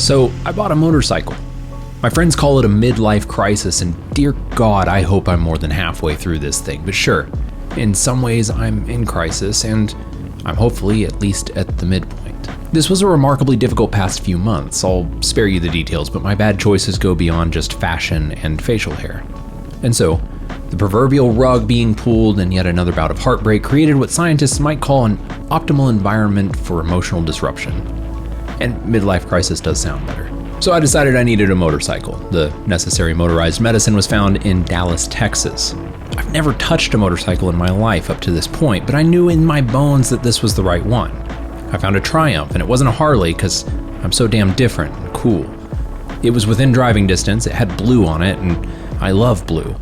So I bought a motorcycle. My friends call it a midlife crisis, and dear God, I hope I'm more than halfway through this thing. But sure, in some ways I'm in crisis, and I'm hopefully at least at the midpoint. This was a remarkably difficult past few months. I'll spare you the details, but my bad choices go beyond just fashion and facial hair. And so, the proverbial rug being pulled and yet another bout of heartbreak created what scientists might call an optimal environment for emotional disruption. And midlife crisis does sound better. So I decided I needed a motorcycle. The necessary motorized medicine was found in Dallas, Texas. I've never touched a motorcycle in my life up to this point, but I knew in my bones that this was the right one. I found a Triumph, and it wasn't a Harley because I'm so damn different and cool. It was within driving distance, it had blue on it, and I love blue.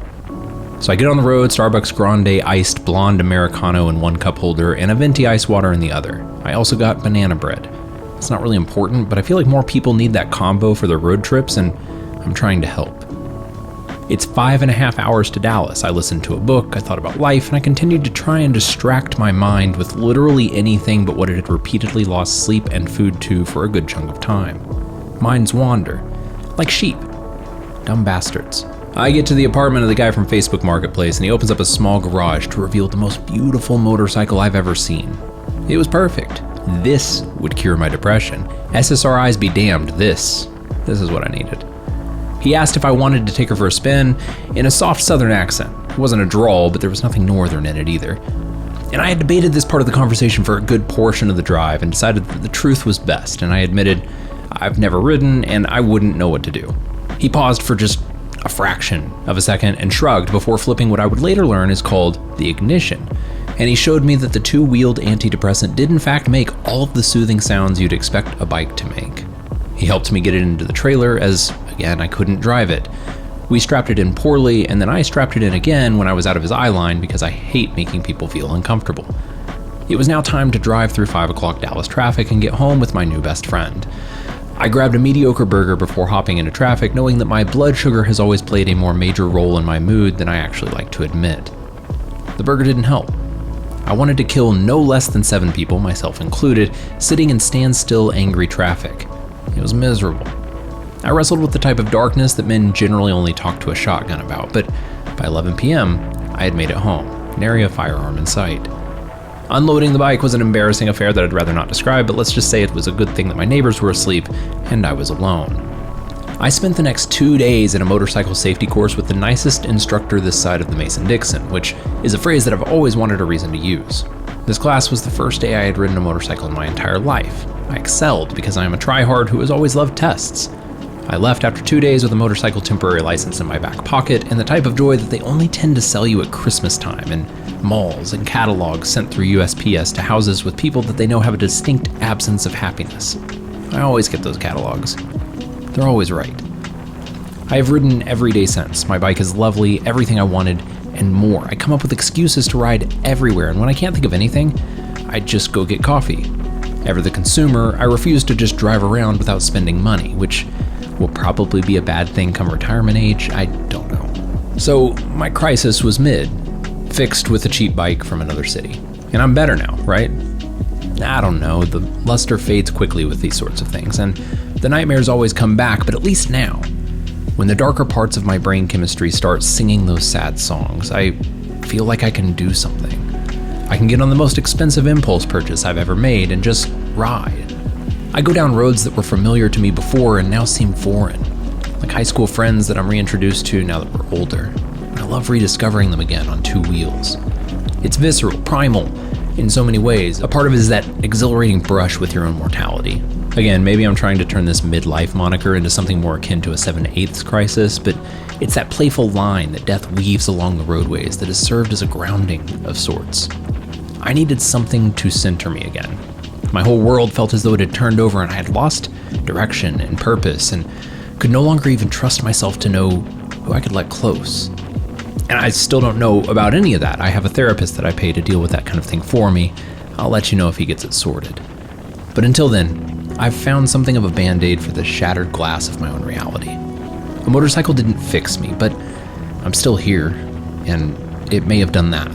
So I get on the road, Starbucks Grande iced blonde Americano in one cup holder and a venti ice water in the other. I also got banana bread. It's not really important, but I feel like more people need that combo for their road trips, and I'm trying to help. It's 5.5 hours to Dallas. I listened to a book, I thought about life, and I continued to try and distract my mind with literally anything but what it had repeatedly lost sleep and food to for a good chunk of time. Minds wander, like sheep. Dumb bastards. I get to the apartment of the guy from Facebook Marketplace, and he opens up a small garage to reveal the most beautiful motorcycle I've ever seen. It was perfect. This would cure my depression. SSRIs be damned, this is what I needed. He asked if I wanted to take her for a spin in a soft southern accent. It wasn't a drawl, but there was nothing northern in it either. And I had debated this part of the conversation for a good portion of the drive and decided that the truth was best, and I admitted I've never ridden and I wouldn't know what to do. He paused for just a fraction of a second and shrugged before flipping what I would later learn is called the ignition. And he showed me that the two-wheeled antidepressant did in fact make all of the soothing sounds you'd expect a bike to make. He helped me get it into the trailer as, again, I couldn't drive it. We strapped it in poorly, and then I strapped it in again when I was out of his eye line because I hate making people feel uncomfortable. It was now time to drive through 5 o'clock Dallas traffic and get home with my new best friend. I grabbed a mediocre burger before hopping into traffic, knowing that my blood sugar has always played a more major role in my mood than I actually like to admit. The burger didn't help. I wanted to kill no less than 7 people, myself included, sitting in standstill, angry traffic. It was miserable. I wrestled with the type of darkness that men generally only talk to a shotgun about, but by 11 p.m., I had made it home, nary a firearm in sight. Unloading the bike was an embarrassing affair that I'd rather not describe, but let's just say it was a good thing that my neighbors were asleep and I was alone. I spent the next 2 days in a motorcycle safety course with the nicest instructor this side of the Mason-Dixon, which is a phrase that I've always wanted a reason to use. This class was the first day I had ridden a motorcycle in my entire life. I excelled because I am a tryhard who has always loved tests. I left after 2 days with a motorcycle temporary license in my back pocket and the type of joy that they only tend to sell you at Christmas time in malls and catalogs sent through USPS to houses with people that they know have a distinct absence of happiness. I always get those catalogs. They're always right. I have ridden every day since. My bike is lovely, everything I wanted, and more. I come up with excuses to ride everywhere, and when I can't think of anything, I just go get coffee. Ever the consumer, I refuse to just drive around without spending money, which will probably be a bad thing come retirement age, I don't know. So my crisis was fixed with a cheap bike from another city. And I'm better now, right? I don't know, the luster fades quickly with these sorts of things, and the nightmares always come back, but at least now, when the darker parts of my brain chemistry start singing those sad songs, I feel like I can do something. I can get on the most expensive impulse purchase I've ever made and just ride. I go down roads that were familiar to me before and now seem foreign, like high school friends that I'm reintroduced to now that we're older. I love rediscovering them again on 2 wheels. It's visceral, primal, in so many ways. A part of it is that exhilarating brush with your own mortality. Again, maybe I'm trying to turn this midlife moniker into something more akin to a 7/8 crisis, but it's that playful line that death weaves along the roadways that has served as a grounding of sorts. I needed something to center me again. My whole world felt as though it had turned over and I had lost direction and purpose and could no longer even trust myself to know who I could let close. And I still don't know about any of that. I have a therapist that I pay to deal with that kind of thing for me. I'll let you know if he gets it sorted. But until then, I've found something of a band-aid for the shattered glass of my own reality. A motorcycle didn't fix me, but I'm still here, and it may have done that.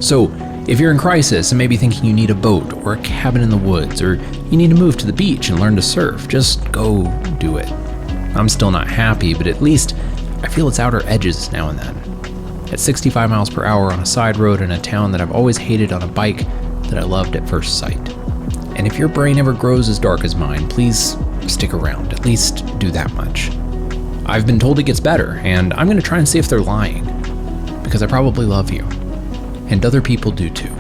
So, if you're in crisis and maybe thinking you need a boat or a cabin in the woods, or you need to move to the beach and learn to surf, just go do it. I'm still not happy, but at least I feel its outer edges now and then. At 65 miles per hour on a side road in a town that I've always hated on a bike that I loved at first sight. And if your brain ever grows as dark as mine, please stick around, at least do that much. I've been told it gets better, and I'm going to try and see if they're lying, because I probably love you, and other people do too.